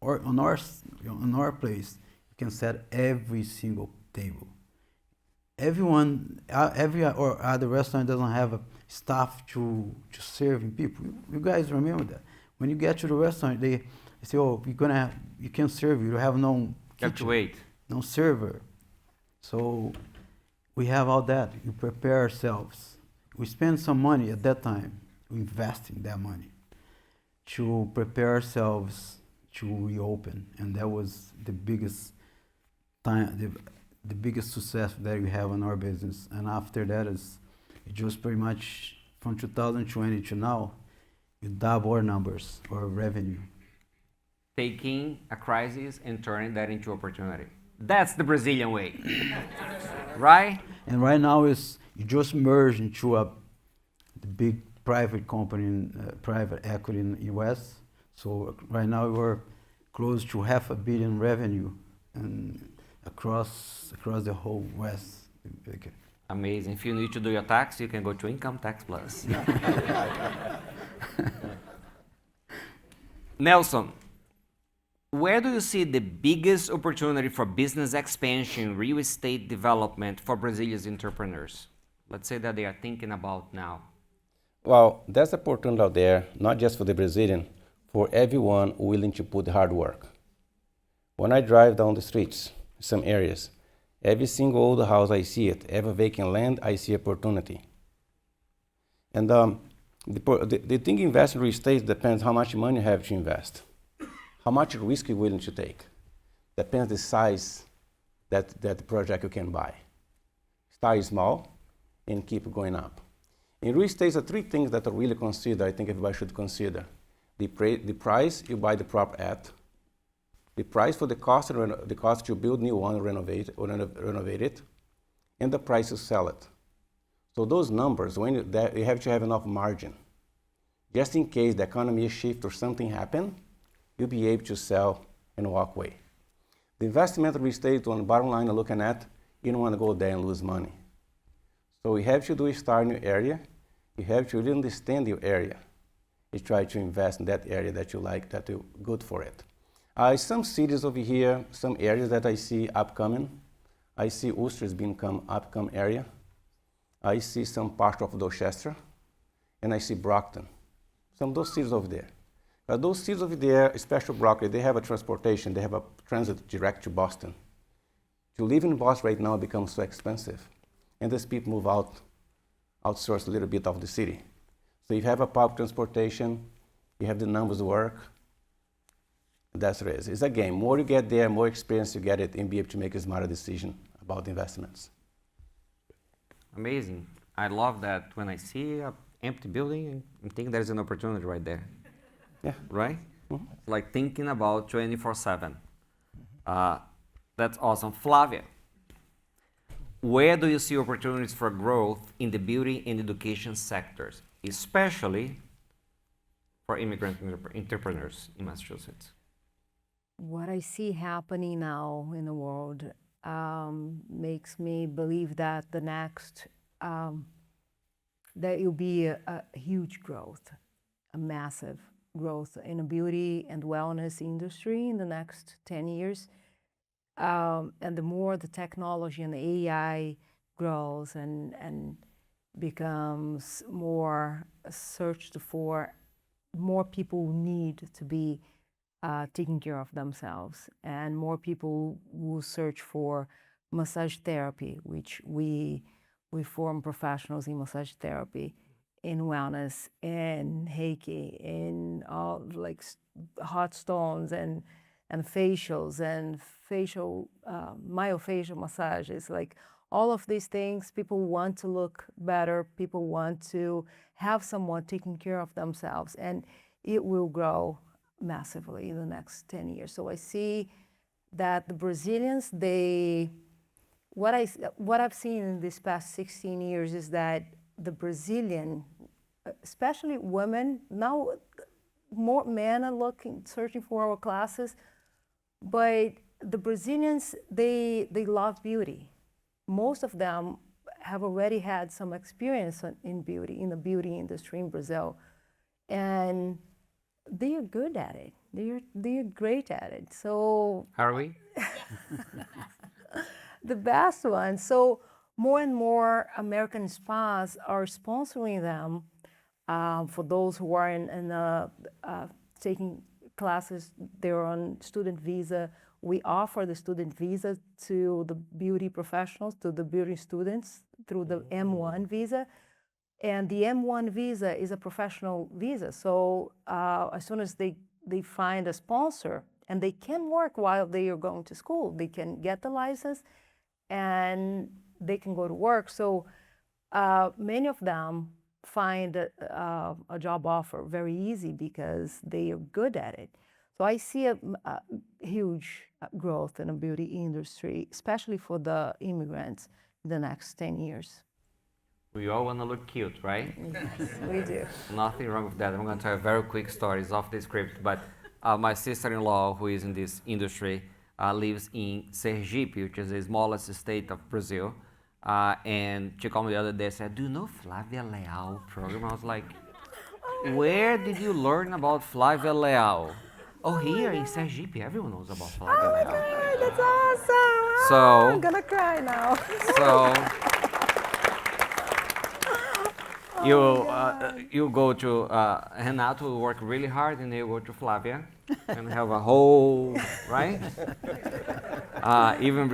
Or on our place, you can set every single table. Everyone, every or other restaurant doesn't have a staff to serving people. You guys remember that? When you get to the restaurant, they say, "Oh, you can't serve. You have no You have to kitchen, wait. no server." So we have all that. You prepare ourselves. We spend some money at that time. We invest in that money to prepare ourselves to reopen, and that was the biggest time, the biggest success that we have in our business. And after that is just pretty much from 2020 to now, you double our numbers, our revenue. Taking a crisis and turning that into opportunity. That's the Brazilian way, right? And right now is you just merged into the big private company, private equity in the US. So right now we're close to $500 million revenue, and across the whole West. Okay. Amazing. If you need to do your tax, you can go to Income Tax Plus. Nelson, where do you see the biggest opportunity for business expansion, real estate development for Brazilian entrepreneurs? Let's say that they are thinking about now. Well, there's opportunity out there, not just for the Brazilian, for everyone willing to put hard work. When I drive down the streets, some areas, every single old house I see it, every vacant land, I see opportunity. And the thing invest in real estate depends how much money you have to invest, how much risk you're willing to take. Depends the size that project you can buy. Start small and keep going up. In real estate, there are 3 things that are really considered, I think everybody should consider. The price you buy the prop at, the price for the cost to build new one, renovate it, and the price to sell it. So those numbers, you have to have enough margin. Just in case the economy shift or something happen, you'll be able to sell and walk away. The investment real estate, on the bottom line, I'm looking at, you don't want to go there and lose money. So you have to do a start in your area. You have to really understand your area. You try to invest in that area that you like, that you're good for it. Some cities over here, some areas that I see upcoming. I see Ulster's become upcoming area. I see some part of Dorchester, and I see Brockton. Some of those cities over there. Those cities over there, especially Brockton, they have a transportation, they have a transit direct to Boston. To live in Boston right now becomes so expensive. And these people move out, outsource a little bit of the city. So if you have a public transportation, you have the numbers work, that's what it is. It's a game. More you get there, more experience you get it, and be able to make a smarter decision about investments. Amazing. I love that when I see an empty building, I think there's an opportunity right there. Yeah. Right? Mm-hmm. Like thinking about 24/7. That's awesome. Flavia, where do you see opportunities for growth in the beauty and education sectors, especially for immigrant entrepreneurs in Massachusetts? What I see happening now in the world makes me believe that the next, there will be a huge growth, a massive growth in the beauty and wellness industry in the next 10 years. And the more the technology and the AI grows and becomes more searched for, more people need to be taking care of themselves, and more people will search for massage therapy, which we form professionals in massage therapy, in wellness, in Reiki, in all like hot stones and and facials and myofascial massages, like all of these things. People want to look better. People want to have someone taking care of themselves, and it will grow massively in the next 10 years. So I see that the Brazilians, what I've seen in these past 16 years is that the Brazilian, especially women, now more men are searching for our classes, but the Brazilians, they love beauty. Most of them have already had some experience in beauty, in the beauty industry in Brazil, and they are good at it. They are great at it. So Are we? the best ones. So more and more American spas are sponsoring them for those who are taking classes. They're on student visa. We offer the student visa to the beauty professionals, to the beauty students through the M1 visa. And the M1 visa is a professional visa. So as soon as they find a sponsor, and they can work while they are going to school, they can get the license and they can go to work. So many of them find a job offer very easy because they are good at it. So I see a huge growth in the beauty industry, especially for the immigrants in the next 10 years. We all want to look cute, right? Yes, we do. Nothing wrong with that. I'm going to tell you very quick stories off the script, but my sister-in-law, who is in this industry, lives in Sergipe, which is the smallest state of Brazil. And she called me the other day and said, "Do you know Flavia Leal program?" I was like, "Where did you learn about Flavia Leal?" "Oh, here in Sergipe, everyone knows about Flavia Leal." God, that's awesome. So, I'm gonna cry now. So you go to Renato, will work really hard, and you go to Flavia and have a whole, right? Even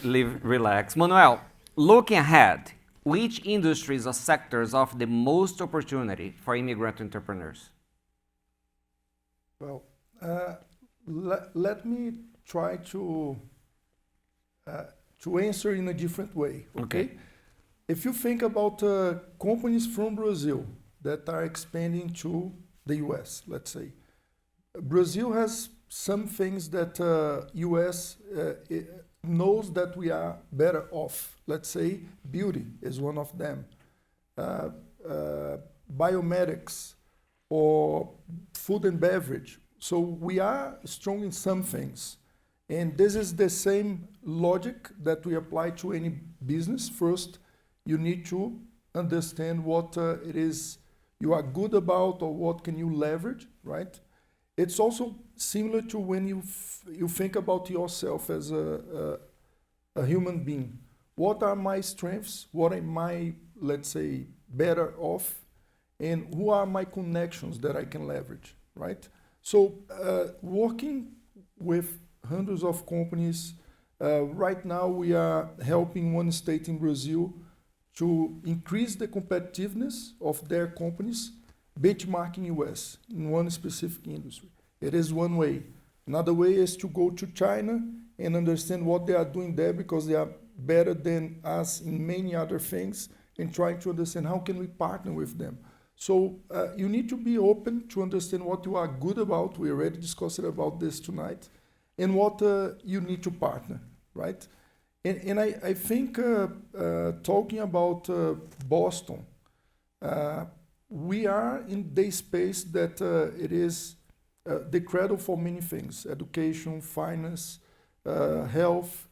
live relax. Manuel, looking ahead, which industries or sectors offer the most opportunity for immigrant entrepreneurs? Well, let me try to answer in a different way. Okay. If you think about companies from Brazil that are expanding to the US, let's say, Brazil has some things that US knows that we are better off. Let's say beauty is one of them, biomedics or food and beverage. So we are strong in some things. And this is the same logic that we apply to any business. First, you need to understand what it is you are good about or what can you leverage, right? It's also similar to when you think about yourself as a human being. What are my strengths? What am I, let's say, better off? And who are my connections that I can leverage, right? So working with hundreds of companies, right now we are helping one state in Brazil to increase the competitiveness of their companies, benchmarking US in one specific industry. It is one way. Another way is to go to China and understand what they are doing there, because they are better than us in many other things, and trying to understand how can we partner with them. So you need to be open to understand what you are good about. We already discussed about this tonight, and what you need to partner, right? And I think talking about Boston, we are in the space that it is the cradle for many things: education, finance, health,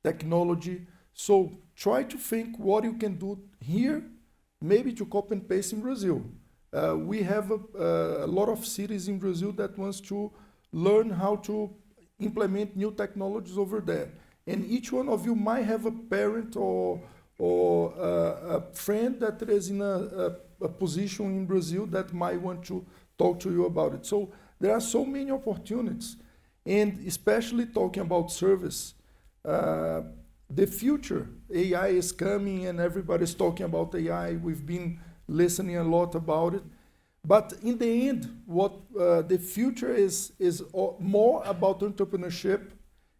technology. So try to think what you can do here, maybe to copy and paste in Brazil. We have a lot of cities in Brazil that wants to learn how to implement new technologies over there. And each one of you might have a parent or a friend that is in a position in Brazil that might want to talk to you about it. So there are so many opportunities, and especially talking about service. The future, AI is coming and everybody's talking about AI. We've been listening a lot about it. But in the end, what the future is more about entrepreneurship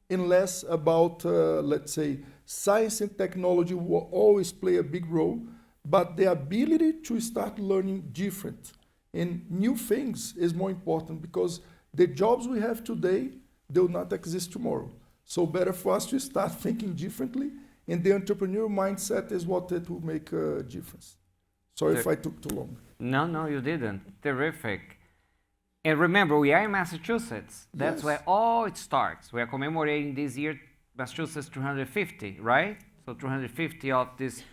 and less about, let's say, science and technology will always play a big role, but the ability to start learning different and new things is more important, because the jobs we have today, they will not exist tomorrow. So better for us to start thinking differently, and the entrepreneurial mindset is what it will make a difference. Sorry if I took too long. No, you didn't. Terrific. And remember, we are in Massachusetts. That's Yes. where all it starts. We are commemorating this year Massachusetts 250, right? So 250 of this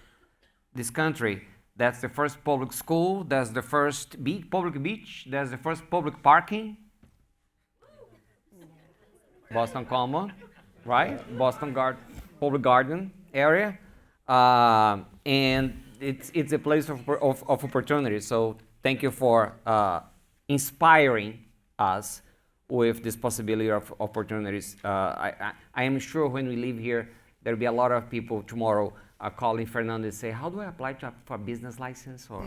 country. That's the first public school. That's the first public beach. That's the first public parking. Boston Common, right? Boston Public Garden area. And it's a place of opportunity. So thank you for inspiring us with this possibility of opportunities. I am sure when we leave here, there will be a lot of people tomorrow calling Fernando and say, how do I apply for a business license? Or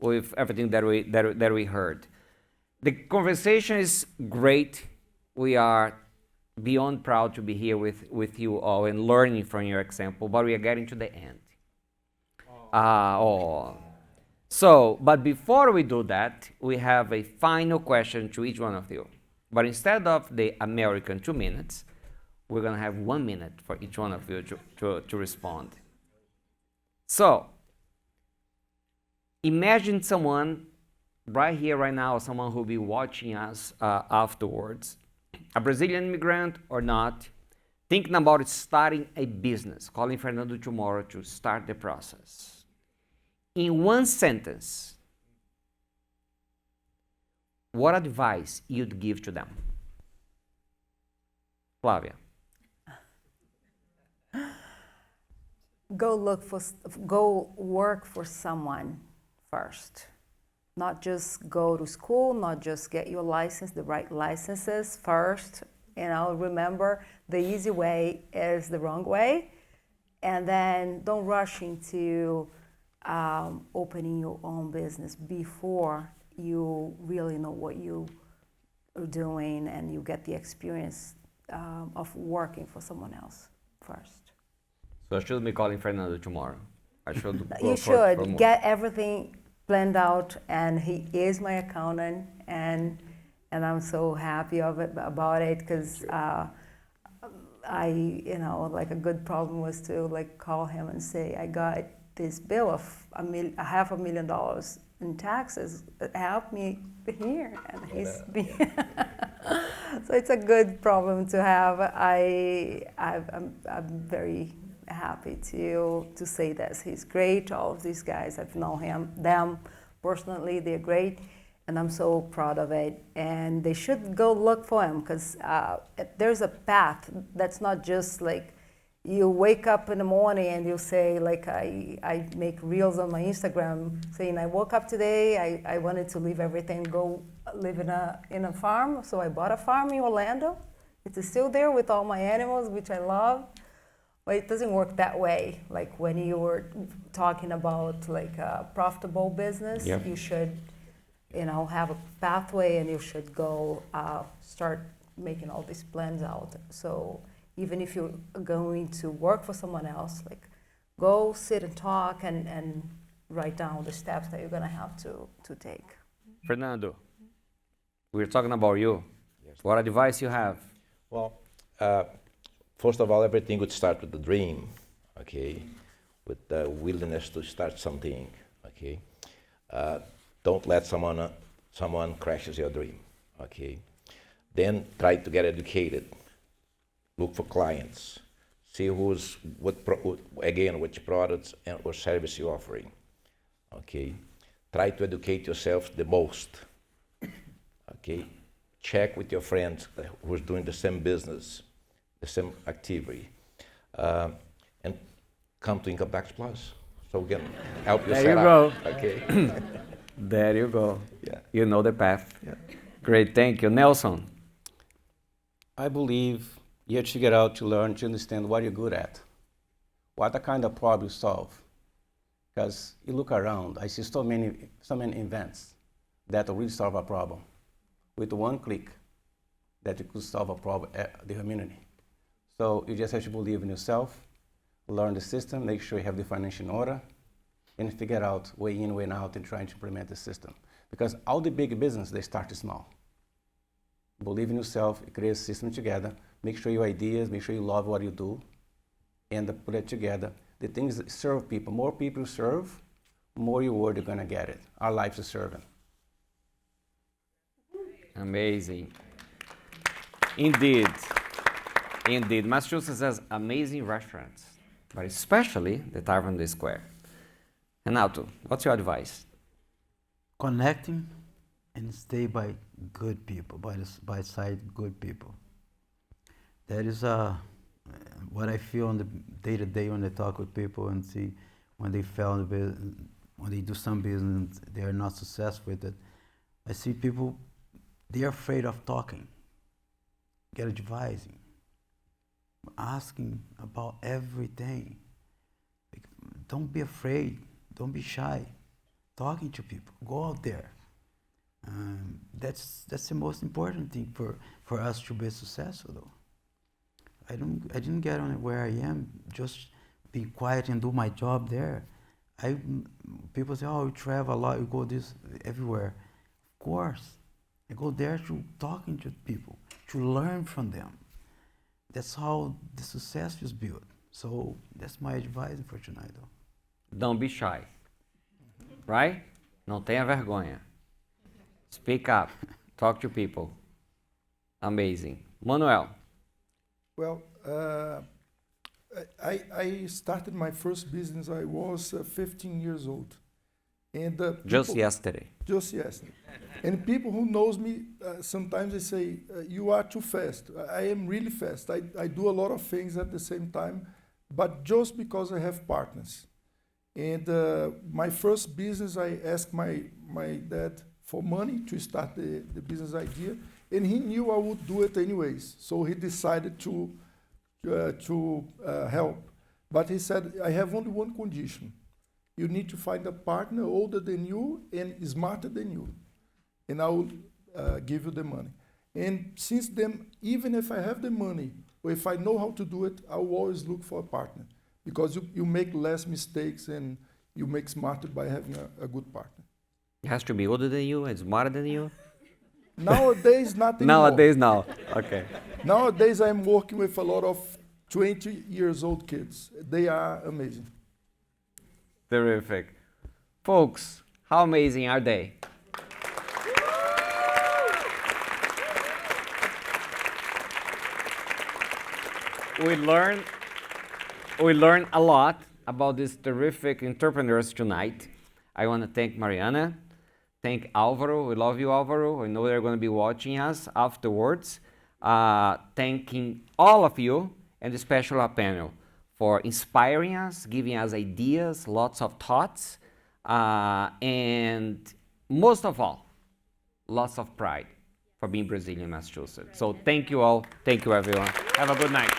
with everything that we heard. The conversation is great. We are beyond proud to be here with you all and learning from your example, but we are getting to the end. So, but before we do that, we have a final question to each one of you. But instead of the American 2 minutes, we're going to have 1 minute for each one of you to respond. So, imagine someone right here, right now, someone who will be watching us afterwards, a Brazilian immigrant or not, thinking about starting a business, calling Fernando tomorrow to start the process. In one sentence, what advice you'd give to them? Flavia. Go work for someone first. Not just go to school, not just get your license, the right licenses first. Remember, the easy way is the wrong way. And then don't rush into opening your own business before you really know what you are doing and you get the experience of working for someone else first. So I shouldn't be calling Fernando tomorrow. I should. You should get everything planned out, and he is my accountant, and I'm so happy about it, because a good problem was to call him and say, I got this bill of $500,000 in taxes. Help me here, and he's so it's a good problem to have. I'm very happy to say this. He's great. All of these guys, I've known them personally. They're great, and I'm so proud of it. And they should go look for him, because there's a path that's not just you wake up in the morning and you say, I make reels on my Instagram saying, I woke up today, I wanted to leave everything, go live in a farm. So I bought a farm in Orlando. It's still there with all my animals, which I love. But it doesn't work that way. Like when you were talking about a profitable business, Yep. You should, have a pathway, and you should go start making all these plans out. So even if you're going to work for someone else, go sit and talk and write down the steps that you're gonna have to take. Fernando, we're talking about you. Yes. What advice you have? Well, first of all, everything would start with the dream, okay? With the willingness to start something, okay? Don't let someone crashes your dream, okay? Then try to get educated. Look for clients. See which products or service you're offering, okay? Try to educate yourself the most, okay? Check with your friends who's doing the same business, the same activity, and come to Income Tax Plus, so we can help you There set you up. go. Okay. There you go. Yeah. You know the path. Yeah. Great, thank you. Nelson. I believe you have to figure out to learn to understand what you're good at, what the kind of problem you solve. Because you look around, I see so many events that will really solve a problem. With one click, that you could solve a problem at the community. So you just have to believe in yourself, learn the system, make sure you have the financial in order, and figure out way in, way out, and trying to implement the system. Because all the big business, they start small. Believe in yourself, create a system together, make sure your ideas, make sure you love what you do, and put it together. The things that serve people, more people you serve, more reward you're gonna get it. Our lives are serving. Amazing. Indeed. Indeed. Massachusetts has amazing restaurants, but especially the Tavern on the Square. Renato, what's your advice? Connecting and stay by good people, by side good people. That is what I feel on the day-to-day when I talk with people and see when they fail, when they do some business, they are not successful with it. I see people, they're afraid of talking, get advising, asking about everything. Like, don't be afraid, don't be shy. Talking to people, go out there. That's the most important thing for us to be successful, though. I didn't get on where I am just be quiet and do my job there. People say, oh, you travel a lot, you go this everywhere. Of course, I go there to talking to people, to learn from them. That's how the success is built. So that's my advice for tonight, though. Don't be shy. Right? Não tenha vergonha. Speak up. Talk to people. Amazing. Manuel. Well, I started my first business. I was 15 years old, and Just yesterday. Just yesterday. And people who knows me, sometimes they say, you are too fast. I am really fast. I do a lot of things at the same time, but just because I have partners. And my first business, I asked my dad for money to start the business idea, and he knew I would do it anyways. So he decided to help. But he said, I have only one condition. You need to find a partner older than you and smarter than you, and I will give you the money. And since then, even if I have the money, or if I know how to do it, I will always look for a partner, because you make less mistakes and you make smarter by having a good partner. It has to be older than you and smarter than you? Nowadays, not anymore. Nowadays, no. Okay. Nowadays, I'm working with a lot of 20 years old kids. They are amazing. Terrific. Folks, how amazing are they? We learned a lot about these terrific entrepreneurs tonight. I want to thank Mariana, thank Alvaro. We love you, Alvaro. I know they're going to be watching us afterwards. Thanking all of you and especially our panel for inspiring us, giving us ideas, lots of thoughts, and most of all, lots of pride for being Brazilian, Massachusetts. So thank you all. Thank you, everyone. Have a good night.